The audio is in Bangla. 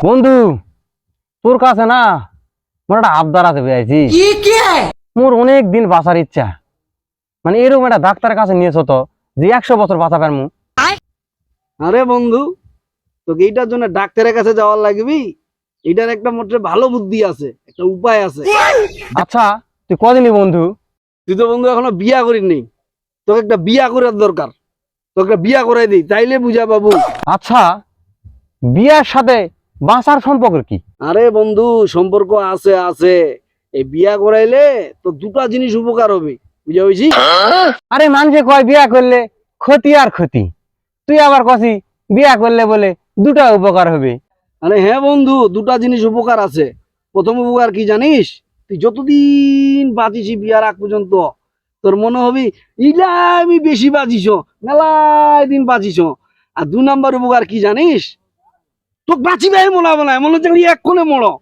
বন্ধু তোর কাছে না মোর একটা আবদার আছে বুঝাইছি। মোর অনেক দিন বাঁচার ইচ্ছা, মানে এরকম একটা ডাক্তারের কাছে নিয়েছো তো যে 100 বছর বাঁচা পারমু। আরে বন্ধু, তোকে এইটার জন্য ডাক্তারের কাছে যাওয়ার লাগবি? এটার একটা মোটে ভালো বুদ্ধি আছে, একটা উপায় আছে। আচ্ছা তুই কদিনই বন্ধু? তুই তো বন্ধু এখনো বিয়া করিনি, তোকে একটা বিয়া করার দরকার। তোকে একটা বিয়া করাই দিই, তাইলে বুঝা বাবু। আচ্ছা বিয়ার সাথে বাঁচার সম্পর্ক কি? আরে বন্ধু, সম্পর্ক আছে আছে। এই বিয়া করাইলে তো দুটা জিনিস উপকার হবে, বুঝা হয়েছি? আরে মানুষে কয় বিয়া করলে ক্ষতি আর ক্ষতি, তুই আবার কছি বিয়া করলে বলে দুটা উপকার হবে। আরে হ্যাঁ বন্ধু, দুটা জিনিস উপকার আছে। প্রথম উপকার কি জানিস? তুই যতদিন বাঁচিস বিয়ার আগ পর্যন্ত, তোর মনে হবি ইলা আমি বেশি বাঁচিস, মেলায় দিন বাঁচিস। আর 2 নাম্বার উপকার কি জানিস? তো বাঁচিবে মনে হবে না, মনে হচ্ছে এক্ষণে মরো।